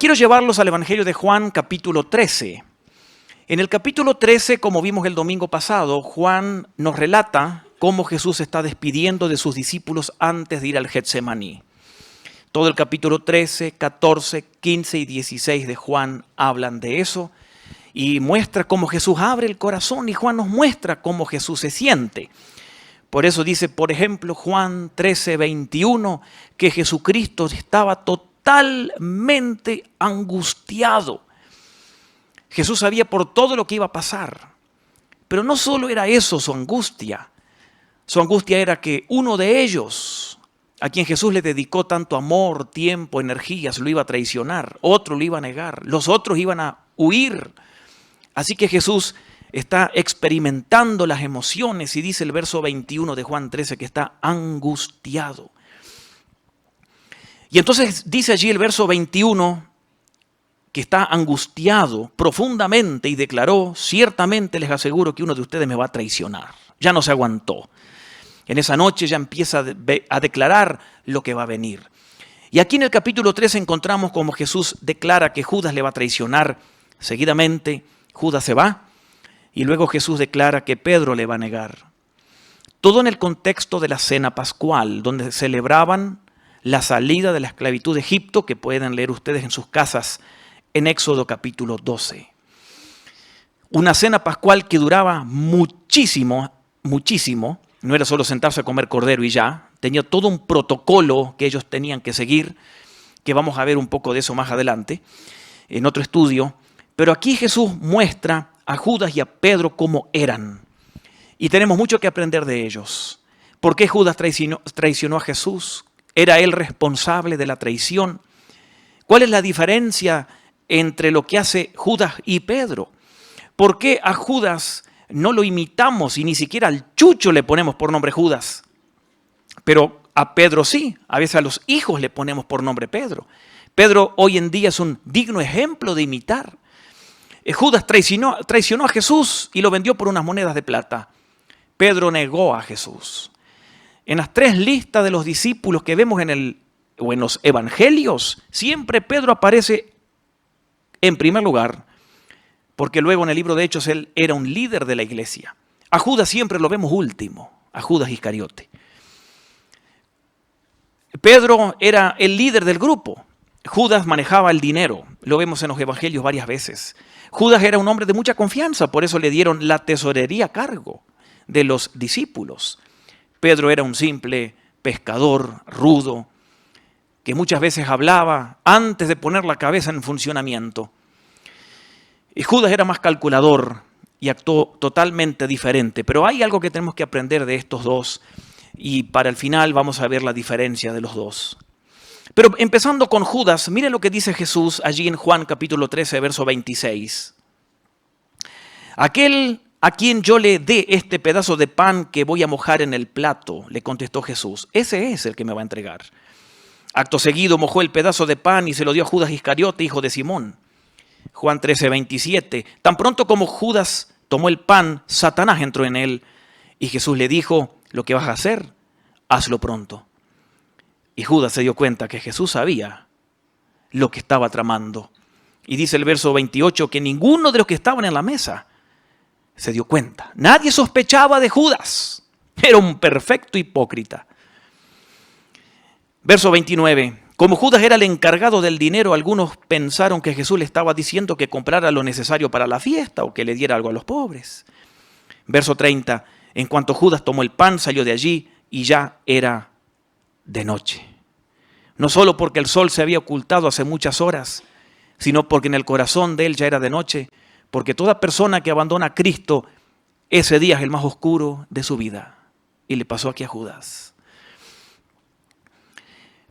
quiero llevarlos al Evangelio de Juan, capítulo 13. En el capítulo 13, como vimos el domingo pasado, Juan nos relata cómo Jesús se está despidiendo de sus discípulos antes de ir al Getsemaní. Todo el capítulo 13, 14, 15 y 16 de Juan hablan de eso y muestra cómo Jesús abre el corazón y Juan nos muestra cómo Jesús se siente. Por eso dice, por ejemplo, Juan 13, 21, que Jesucristo estaba totalmente angustiado. Jesús sabía por todo lo que iba a pasar. Pero no solo era eso su angustia. Su angustia era que uno de ellos, a quien Jesús le dedicó tanto amor, tiempo, energías, lo iba a traicionar. Otro lo iba a negar. Los otros iban a huir. Así que Jesús está experimentando las emociones y dice el verso 21 de Juan 13 que está angustiado. Y entonces dice allí el verso 21 que está angustiado profundamente y declaró, ciertamente les aseguro que uno de ustedes me va a traicionar. Ya no se aguantó. En esa noche ya empieza a declarar lo que va a venir. Y aquí en el capítulo 3 encontramos como Jesús declara que Judas le va a traicionar. Seguidamente Judas se va y luego Jesús declara que Pedro le va a negar. Todo en el contexto de la cena pascual, donde celebraban la salida de la esclavitud de Egipto, que pueden leer ustedes en sus casas en Éxodo capítulo 12. Una cena pascual que duraba muchísimo, muchísimo. No era solo sentarse a comer cordero y ya. Tenía todo un protocolo que ellos tenían que seguir, que vamos a ver un poco de eso más adelante, en otro estudio. Pero aquí Jesús muestra a Judas y a Pedro cómo eran. Y tenemos mucho que aprender de ellos. ¿Por qué Judas traicionó a Jesús? ¿Era él responsable de la traición? ¿Cuál es la diferencia entre lo que hace Judas y Pedro? ¿Por qué a Judas no lo imitamos y ni siquiera al chucho le ponemos por nombre Judas? Pero a Pedro sí, a veces a los hijos le ponemos por nombre Pedro. Pedro hoy en día es un digno ejemplo de imitar. Judas traicionó a Jesús y lo vendió por unas monedas de plata. Pedro negó a Jesús. En las tres listas de los discípulos que vemos en los evangelios, siempre Pedro aparece en primer lugar, porque luego en el libro de Hechos él era un líder de la iglesia. A Judas siempre lo vemos último, a Judas Iscariote. Pedro era el líder del grupo. Judas manejaba el dinero, lo vemos en los evangelios varias veces. Judas era un hombre de mucha confianza, por eso le dieron la tesorería a cargo de los discípulos. Pedro era un simple pescador rudo, que muchas veces hablaba antes de poner la cabeza en funcionamiento. Y Judas era más calculador y actuó totalmente diferente. Pero hay algo que tenemos que aprender de estos dos y para el final vamos a ver la diferencia de los dos. Pero empezando con Judas, miren lo que dice Jesús allí en Juan capítulo 13, verso 26. Aquel a quien yo le dé este pedazo de pan que voy a mojar en el plato, le contestó Jesús, ese es el que me va a entregar. Acto seguido mojó el pedazo de pan y se lo dio a Judas Iscariote, hijo de Simón. Juan 13, 27. Tan pronto como Judas tomó el pan, Satanás entró en él. Y Jesús le dijo, lo que vas a hacer, hazlo pronto. Y Judas se dio cuenta que Jesús sabía lo que estaba tramando. Y dice el verso 28 que ninguno de los que estaban en la mesa se dio cuenta. Nadie sospechaba de Judas. Era un perfecto hipócrita. Verso 29. Como Judas era el encargado del dinero, algunos pensaron que Jesús le estaba diciendo que comprara lo necesario para la fiesta o que le diera algo a los pobres. Verso 30. En cuanto Judas tomó el pan, salió de allí y ya era de noche. No solo porque el sol se había ocultado hace muchas horas, sino porque en el corazón de él ya era de noche, porque toda persona que abandona a Cristo, ese día es el más oscuro de su vida. Y le pasó aquí a Judas.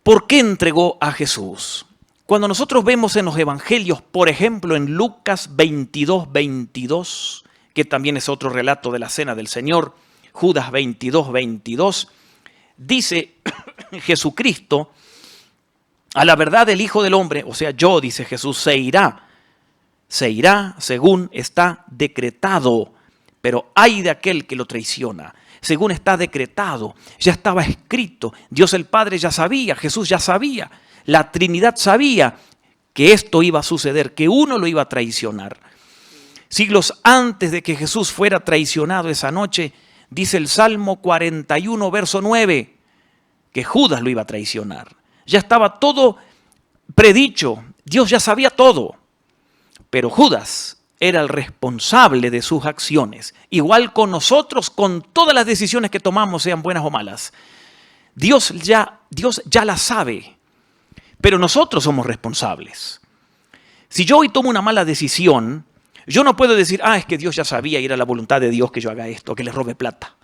¿Por qué entregó a Jesús? Cuando nosotros vemos en los evangelios, por ejemplo en Lucas 22, 22, que también es otro relato de la cena del Señor, Judas 22, 22, dice Jesucristo, a la verdad el Hijo del Hombre, o sea yo, dice Jesús, se irá según está decretado, pero ay de aquel que lo traiciona. Según está decretado, ya estaba escrito, Dios el Padre ya sabía, Jesús ya sabía, la Trinidad sabía que esto iba a suceder, que uno lo iba a traicionar. Siglos antes de que Jesús fuera traicionado esa noche, dice el Salmo 41, verso 9, que Judas lo iba a traicionar. Ya estaba todo predicho, Dios ya sabía todo, pero Judas era el responsable de sus acciones. Igual con nosotros, con todas las decisiones que tomamos, sean buenas o malas. Dios ya las sabe, pero nosotros somos responsables. Si yo hoy tomo una mala decisión, yo no puedo decir, es que Dios ya sabía y era la voluntad de Dios que yo haga esto, que le robe plata.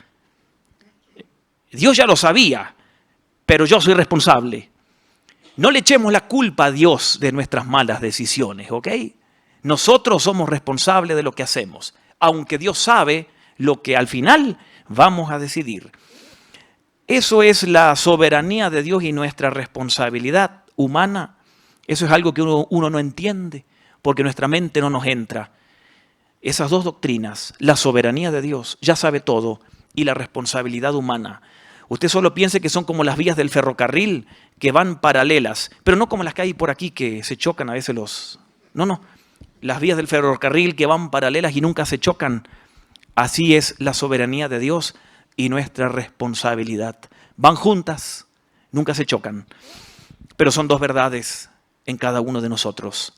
Dios ya lo sabía, pero yo soy responsable. No le echemos la culpa a Dios de nuestras malas decisiones, ¿ok? Nosotros somos responsables de lo que hacemos, aunque Dios sabe lo que al final vamos a decidir. Eso es la soberanía de Dios y nuestra responsabilidad humana. Eso es algo que uno no entiende, porque nuestra mente no nos entra. Esas dos doctrinas, la soberanía de Dios, ya sabe todo, y la responsabilidad humana. Usted solo piense que son como las vías del ferrocarril que van paralelas, pero no como las que hay por aquí que se chocan a veces los... No, las vías del ferrocarril que van paralelas y nunca se chocan. Así es la soberanía de Dios y nuestra responsabilidad. Van juntas, nunca se chocan, pero son dos verdades en cada uno de nosotros.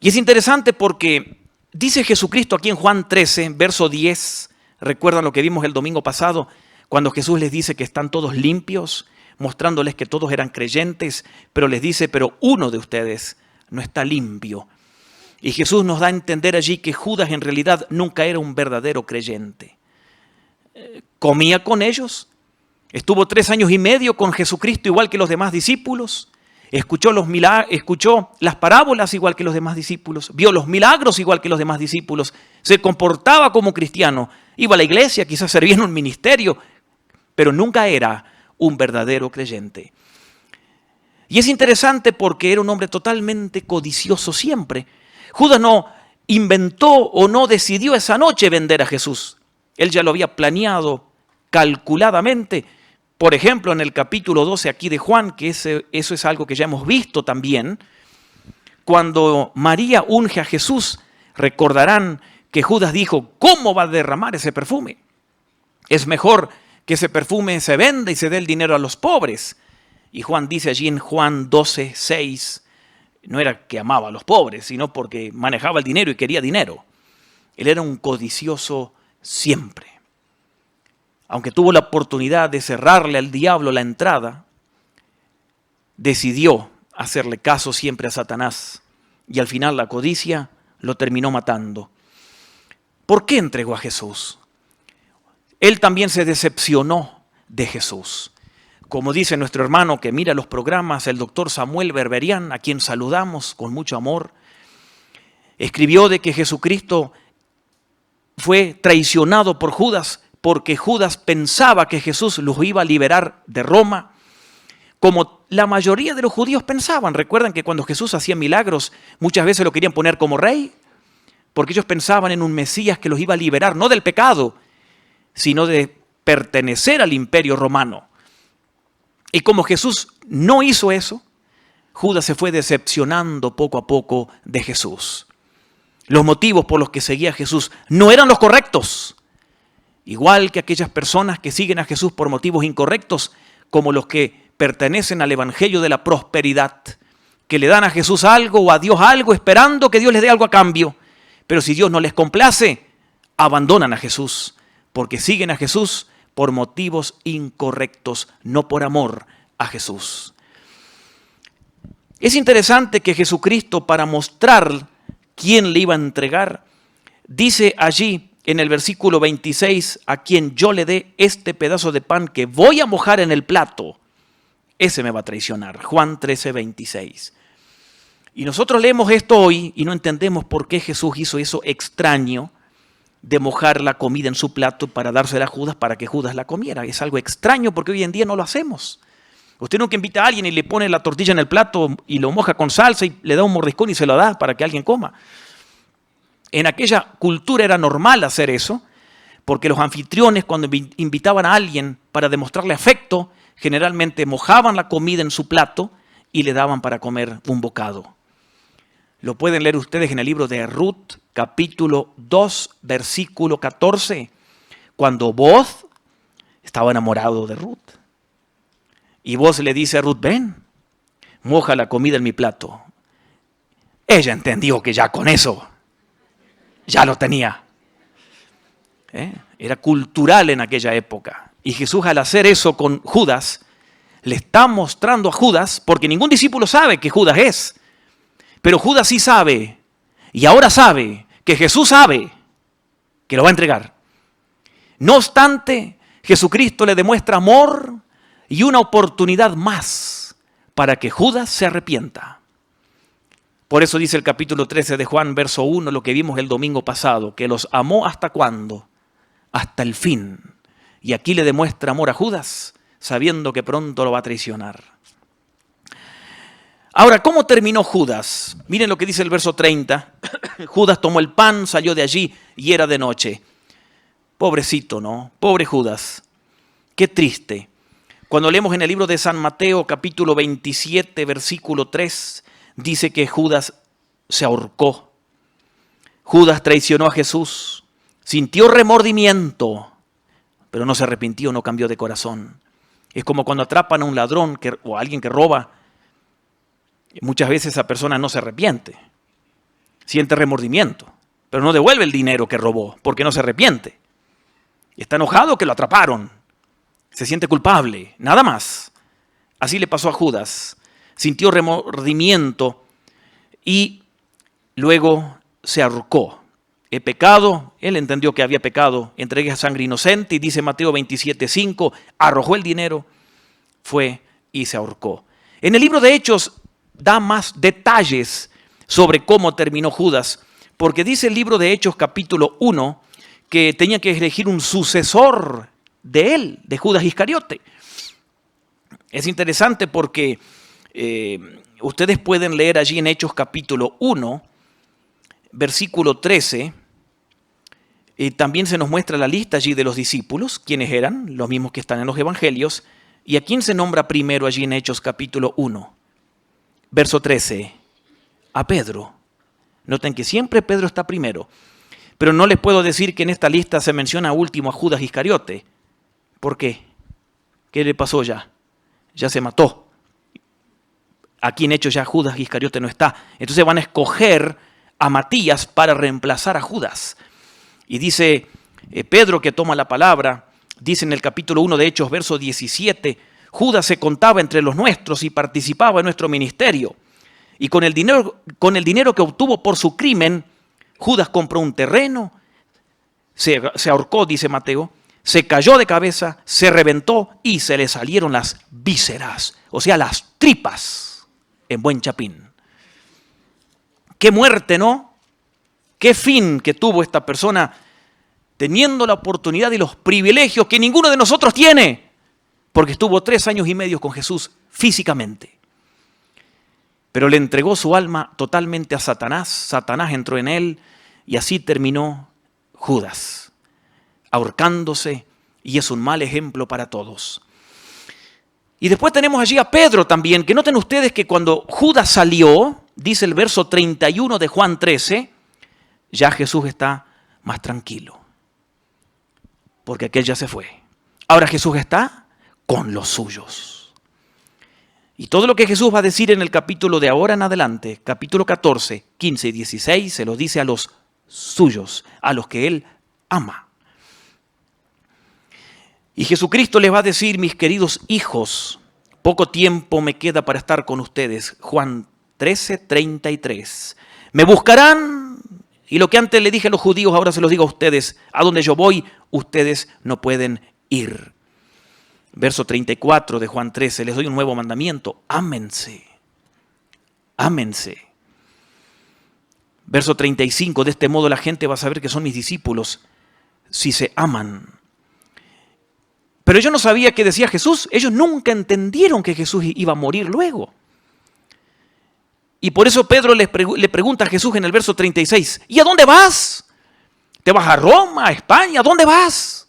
Y es interesante porque dice Jesucristo aquí en Juan 13, verso 10, recuerdan lo que vimos el domingo pasado, cuando Jesús les dice que están todos limpios, mostrándoles que todos eran creyentes, pero les dice, pero uno de ustedes no está limpio. Y Jesús nos da a entender allí que Judas en realidad nunca era un verdadero creyente. Comía con ellos, estuvo 3 años y medio con Jesucristo igual que los demás discípulos, escuchó las parábolas igual que los demás discípulos, vio los milagros igual que los demás discípulos, se comportaba como cristiano, iba a la iglesia, quizás servía en un ministerio, pero nunca era un verdadero creyente. Y es interesante porque era un hombre totalmente codicioso siempre. Judas no inventó o no decidió esa noche vender a Jesús. Él ya lo había planeado calculadamente. Por ejemplo, en el capítulo 12 aquí de Juan, que eso es algo que ya hemos visto también, cuando María unge a Jesús, recordarán que Judas dijo, ¿cómo va a derramar ese perfume? Es mejor que ese perfume se venda y se dé el dinero a los pobres. Y Juan dice allí en Juan 12, 6, no era que amaba a los pobres, sino porque manejaba el dinero y quería dinero. Él era un codicioso siempre. Aunque tuvo la oportunidad de cerrarle al diablo la entrada, decidió hacerle caso siempre a Satanás. Y al final la codicia lo terminó matando. ¿Por qué entregó a Jesús? Él también se decepcionó de Jesús. Como dice nuestro hermano que mira los programas, el doctor Samuel Berberian, a quien saludamos con mucho amor, escribió de que Jesucristo fue traicionado por Judas porque Judas pensaba que Jesús los iba a liberar de Roma, como la mayoría de los judíos pensaban. Recuerdan que cuando Jesús hacía milagros, muchas veces lo querían poner como rey, porque ellos pensaban en un Mesías que los iba a liberar, no del pecado, sino de pertenecer al imperio romano. Y como Jesús no hizo eso, Judas se fue decepcionando poco a poco de Jesús. Los motivos por los que seguía a Jesús no eran los correctos. Igual que aquellas personas que siguen a Jesús por motivos incorrectos, como los que pertenecen al evangelio de la prosperidad, que le dan a Jesús algo o a Dios algo esperando que Dios les dé algo a cambio. Pero si Dios no les complace, abandonan a Jesús, porque siguen a Jesús por motivos incorrectos, no por amor a Jesús. Es interesante que Jesucristo, para mostrar quién le iba a entregar, dice allí en el versículo 26, a quien yo le dé este pedazo de pan que voy a mojar en el plato, ese me va a traicionar. Juan 13, 26. Y nosotros leemos esto hoy y no entendemos por qué Jesús hizo eso extraño de mojar la comida en su plato para dársela a Judas para que Judas la comiera. Es algo extraño porque hoy en día no lo hacemos. Usted nunca invita a alguien y le pone la tortilla en el plato y lo moja con salsa y le da un mordiscón y se lo da para que alguien coma. En aquella cultura era normal hacer eso, porque los anfitriones cuando invitaban a alguien para demostrarle afecto, generalmente mojaban la comida en su plato y le daban para comer un bocado. Lo pueden leer ustedes en el libro de Ruth, capítulo 2, versículo 14, cuando Booz estaba enamorado de Ruth. Y Booz le dice a Ruth, ven, moja la comida en mi plato. Ella entendió que ya con eso, ya lo tenía. Era cultural en aquella época. Y Jesús, al hacer eso con Judas, le está mostrando a Judas, porque ningún discípulo sabe que Judas es, pero Judas sí sabe, y ahora sabe que Jesús sabe que lo va a entregar. No obstante, Jesucristo le demuestra amor y una oportunidad más para que Judas se arrepienta. Por eso dice el capítulo 13 de Juan, verso 1, lo que vimos el domingo pasado, que los amó ¿hasta cuándo? Hasta el fin. Y aquí le demuestra amor a Judas, sabiendo que pronto lo va a traicionar. Ahora, ¿cómo terminó Judas? Miren lo que dice el verso 30. Judas tomó el pan, salió de allí y era de noche. Pobrecito, ¿no? Pobre Judas. Qué triste. Cuando leemos en el libro de San Mateo, capítulo 27, versículo 3, dice que Judas se ahorcó. Judas traicionó a Jesús, sintió remordimiento, pero no se arrepintió, no cambió de corazón. Es como cuando atrapan a un ladrón o a alguien que roba. Muchas veces esa persona no se arrepiente, siente remordimiento, pero no devuelve el dinero que robó porque no se arrepiente. Está enojado que lo atraparon, se siente culpable, nada más. Así le pasó a Judas, sintió remordimiento y luego se ahorcó. He pecado, él entendió que había pecado, entregué a sangre inocente y dice Mateo 27:5, arrojó el dinero, fue y se ahorcó. En el libro de Hechos da más detalles sobre cómo terminó Judas, porque dice el libro de Hechos capítulo 1 que tenía que elegir un sucesor de él, de Judas Iscariote. Es interesante porque ustedes pueden leer allí en Hechos capítulo 1, versículo 13, también se nos muestra la lista allí de los discípulos, quienes eran, los mismos que están en los evangelios, y a quién se nombra primero allí en Hechos capítulo 1. Verso 13, a Pedro. Noten que siempre Pedro está primero, pero no les puedo decir que en esta lista se menciona último a Judas Iscariote. ¿Por qué? ¿Qué le pasó ya? Ya se mató. Aquí en Hechos ya Judas Iscariote no está. Entonces van a escoger a Matías para reemplazar a Judas. Y dice Pedro, que toma la palabra, dice en el capítulo 1 de Hechos, verso 17, Judas se contaba entre los nuestros y participaba en nuestro ministerio. Y con el dinero que obtuvo por su crimen, Judas compró un terreno, se ahorcó, dice Mateo, se cayó de cabeza, se reventó y se le salieron las vísceras, o sea, las tripas, en buen chapín. Qué muerte, ¿no? Qué fin que tuvo esta persona teniendo la oportunidad y los privilegios que ninguno de nosotros tiene, porque estuvo 3 años y medio con Jesús físicamente. Pero le entregó su alma totalmente a Satanás. Satanás entró en él y así terminó Judas, ahorcándose, y es un mal ejemplo para todos. Y después tenemos allí a Pedro también, que noten ustedes que cuando Judas salió, dice el verso 31 de Juan 13, ya Jesús está más tranquilo, porque aquel ya se fue. Ahora Jesús está con los suyos. Y todo lo que Jesús va a decir en el capítulo de ahora en adelante, capítulo 14, 15 y 16, se lo dice a los suyos, a los que Él ama. Y Jesucristo les va a decir, mis queridos hijos, poco tiempo me queda para estar con ustedes. Juan 13, 33. Me buscarán, y lo que antes le dije a los judíos, ahora se los digo a ustedes. A donde yo voy, ustedes no pueden ir. Verso 34 de Juan 13, les doy un nuevo mandamiento, ámense, ámense. Verso 35, de este modo la gente va a saber que son mis discípulos si se aman. Pero ellos no sabían qué decía Jesús, ellos nunca entendieron que Jesús iba a morir luego. Y por eso Pedro le pregunta a Jesús en el verso 36, ¿y a dónde vas? ¿Te vas a Roma, a España? ¿A dónde vas?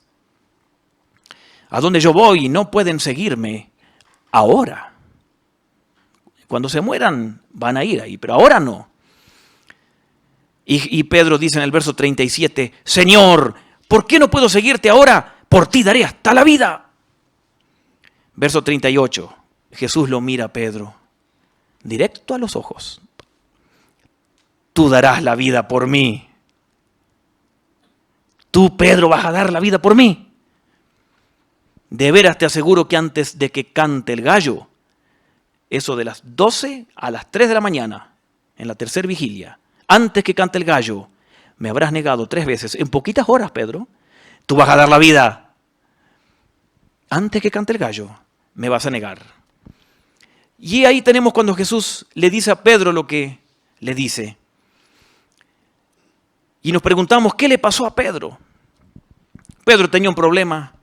A donde yo voy no pueden seguirme ahora. Cuando se mueran van a ir ahí, pero ahora no. Y Pedro dice en el verso 37, Señor, ¿por qué no puedo seguirte ahora? Por ti daré hasta la vida. Verso 38, Jesús lo mira a Pedro, directo a los ojos. Tú darás la vida por mí. Tú, Pedro, vas a dar la vida por mí. De veras te aseguro que antes de que cante el gallo, eso de las 12 a las 3 de la mañana, en la tercera vigilia, antes que cante el gallo, me habrás negado 3 veces. En poquitas horas, Pedro, tú vas a dar la vida. Antes que cante el gallo, me vas a negar. Y ahí tenemos cuando Jesús le dice a Pedro lo que le dice. Y nos preguntamos, ¿qué le pasó a Pedro? Pedro tenía un problema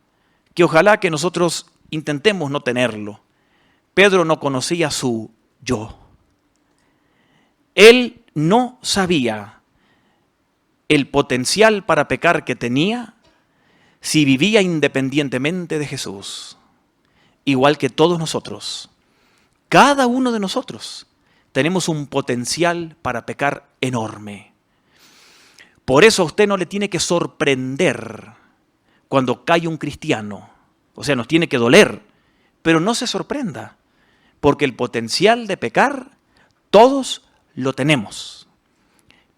que ojalá que nosotros intentemos no tenerlo. Pedro no conocía su yo. Él no sabía el potencial para pecar que tenía si vivía independientemente de Jesús. Igual que todos nosotros. Cada uno de nosotros tenemos un potencial para pecar enorme. Por eso a usted no le tiene que sorprender cuando cae un cristiano. O sea, nos tiene que doler, pero no se sorprenda, porque el potencial de pecar todos lo tenemos.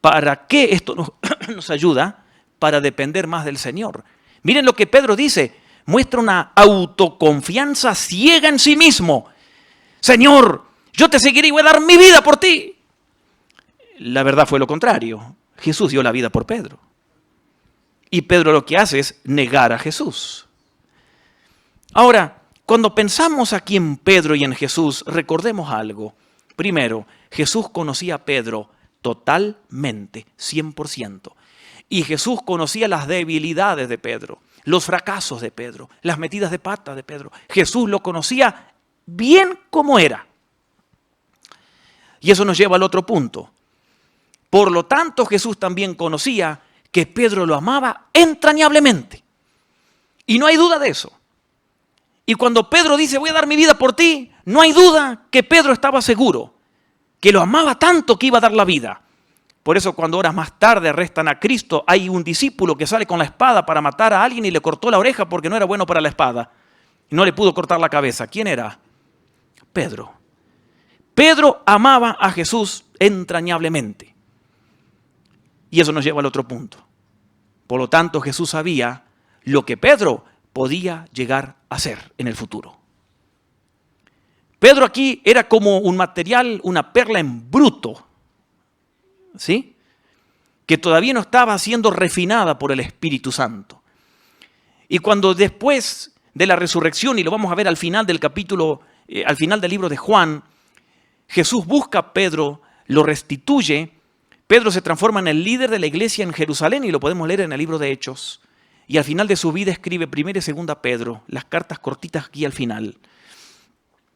¿Para qué esto nos ayuda? Para depender más del Señor. Miren lo que Pedro dice, muestra una autoconfianza ciega en sí mismo. Señor, yo te seguiré y voy a dar mi vida por ti. La verdad fue lo contrario. Jesús dio la vida por Pedro. Y Pedro lo que hace es negar a Jesús. Ahora, cuando pensamos aquí en Pedro y en Jesús, recordemos algo. Primero, Jesús conocía a Pedro totalmente, 100%. Y Jesús conocía las debilidades de Pedro, los fracasos de Pedro, las metidas de pata de Pedro. Jesús lo conocía bien como era. Y eso nos lleva al otro punto. Por lo tanto, Jesús también conocía que Pedro lo amaba entrañablemente. Y no hay duda de eso. Y cuando Pedro dice, voy a dar mi vida por ti, no hay duda que Pedro estaba seguro, que lo amaba tanto que iba a dar la vida. Por eso cuando horas más tarde arrestan a Cristo, hay un discípulo que sale con la espada para matar a alguien y le cortó la oreja porque no era bueno para la espada. Y no le pudo cortar la cabeza. ¿Quién era? Pedro. Pedro amaba a Jesús entrañablemente. Y eso nos lleva al otro punto. Por lo tanto, Jesús sabía lo que Pedro podía llegar a ser en el futuro. Pedro aquí era como un material, una perla en bruto, ¿sí? Que todavía no estaba siendo refinada por el Espíritu Santo. Y cuando después de la resurrección, y lo vamos a ver al final del capítulo, al final del libro de Juan, Jesús busca a Pedro, lo restituye. Pedro se transforma en el líder de la iglesia en Jerusalén y lo podemos leer en el libro de Hechos. Y al final de su vida escribe 1 y 2 Pedro, las cartas cortitas aquí al final.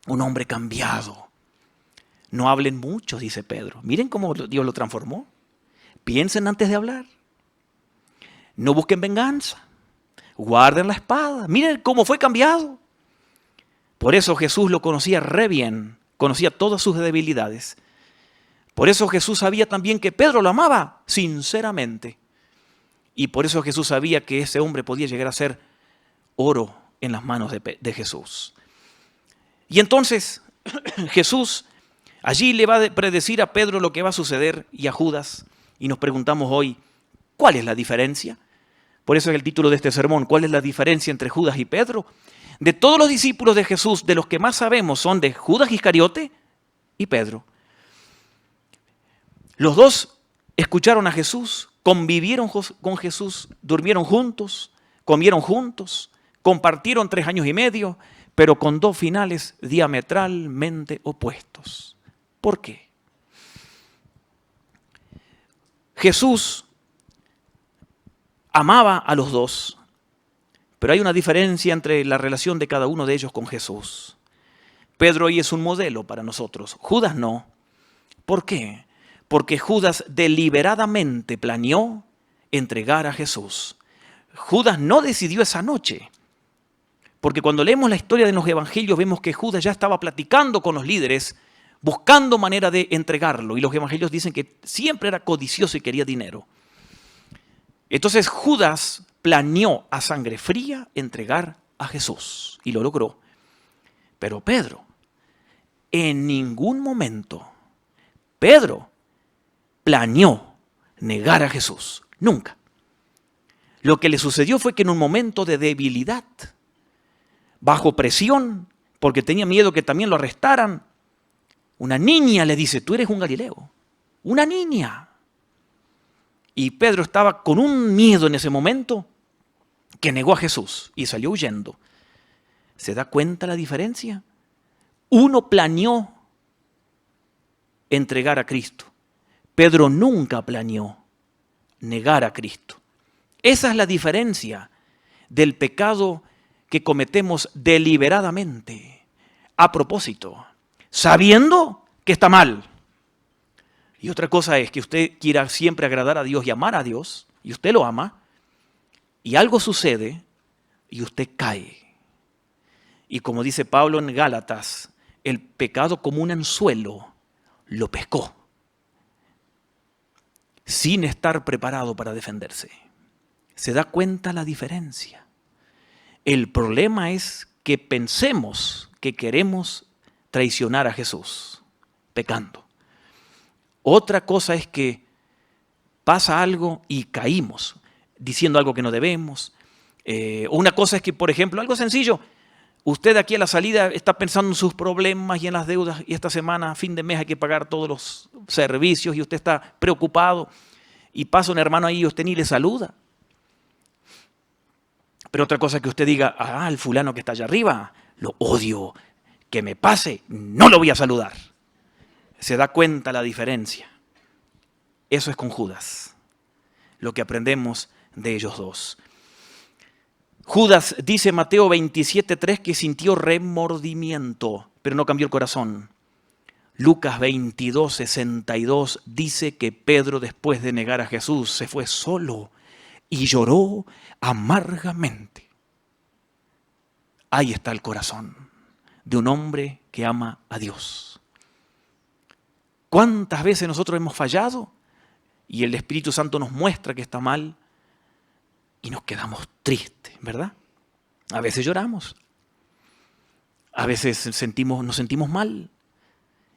Un hombre cambiado. No hablen mucho, dice Pedro. Miren cómo Dios lo transformó. Piensen antes de hablar. No busquen venganza. Guarden la espada. Miren cómo fue cambiado. Por eso Jesús lo conocía re bien. Conocía todas sus debilidades. Por eso Jesús sabía también que Pedro lo amaba sinceramente. Y por eso Jesús sabía que ese hombre podía llegar a ser oro en las manos de Jesús. Y entonces Jesús allí le va a predecir a Pedro lo que va a suceder y a Judas. Y nos preguntamos hoy, ¿cuál es la diferencia? Por eso es el título de este sermón, ¿cuál es la diferencia entre Judas y Pedro? De todos los discípulos de Jesús, de los que más sabemos son de Judas Iscariote y Pedro. Los dos escucharon a Jesús, convivieron con Jesús, durmieron juntos, comieron juntos, compartieron 3 años y medio, pero con 2 finales diametralmente opuestos. ¿Por qué? Jesús amaba a los dos, pero hay una diferencia entre la relación de cada uno de ellos con Jesús. Pedro hoy es un modelo para nosotros, Judas no. ¿Por qué? Porque Judas deliberadamente planeó entregar a Jesús. Judas no decidió esa noche. Porque cuando leemos la historia de los evangelios vemos que Judas ya estaba platicando con los líderes buscando manera de entregarlo. Y los evangelios dicen que siempre era codicioso y quería dinero. Entonces Judas planeó a sangre fría entregar a Jesús y lo logró. Pero Pedro, en ningún momento, Pedro planeó negar a Jesús. Nunca. Lo que le sucedió fue que en un momento de debilidad, bajo presión, porque tenía miedo que también lo arrestaran, una niña le dice, tú eres un Galileo. Una niña. Y Pedro estaba con un miedo en ese momento que negó a Jesús y salió huyendo. ¿Se da cuenta la diferencia? Uno planeó entregar a Cristo. Pedro nunca planeó negar a Cristo. Esa es la diferencia del pecado que cometemos deliberadamente, a propósito, sabiendo que está mal. Y otra cosa es que usted quiera siempre agradar a Dios y amar a Dios, y usted lo ama, y algo sucede y usted cae. Y como dice Pablo en Gálatas, el pecado como un anzuelo lo pescó, sin estar preparado para defenderse. ¿Se da cuenta la diferencia? El problema es que pensemos que queremos traicionar a Jesús, pecando. Otra cosa es que pasa algo y caímos, diciendo algo que no debemos. Una cosa es que, por ejemplo, algo sencillo, usted aquí a la salida está pensando en sus problemas y en las deudas y esta semana, a fin de mes, hay que pagar todos los servicios y usted está preocupado y pasa un hermano ahí y usted ni le saluda. Pero otra cosa es que usted diga, el fulano que está allá arriba, lo odio, que me pase, no lo voy a saludar. ¿Se da cuenta la diferencia? Eso es con Judas, lo que aprendemos de ellos dos. Judas dice Mateo 27:3 que sintió remordimiento, pero no cambió el corazón. Lucas 22:62 dice que Pedro, después de negar a Jesús, se fue solo y lloró amargamente. Ahí está el corazón de un hombre que ama a Dios. ¿Cuántas veces nosotros hemos fallado y el Espíritu Santo nos muestra que está mal y nos quedamos tristes, ¿verdad? A veces lloramos, a veces nos sentimos mal.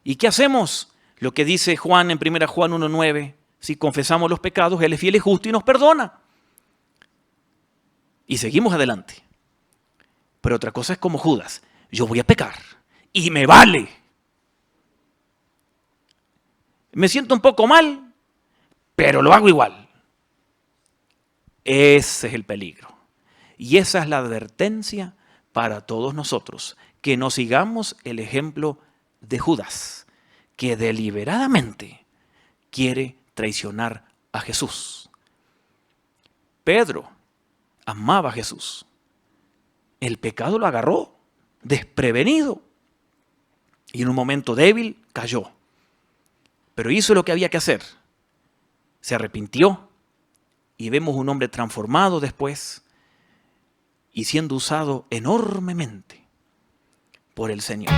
¿Y qué hacemos? Lo que dice Juan en 1 Juan 1:9, si confesamos los pecados, Él es fiel y justo y nos perdona. Y seguimos adelante. Pero otra cosa es como Judas, yo voy a pecar y me vale. Me siento un poco mal, pero lo hago igual. Ese es el peligro. Y esa es la advertencia para todos nosotros, que no sigamos el ejemplo de Judas, que deliberadamente quiere traicionar a Jesús. Pedro amaba a Jesús. El pecado lo agarró desprevenido y en un momento débil cayó. Pero hizo lo que había que hacer. Se arrepintió y vemos un hombre transformado después y siendo usado enormemente por el Señor.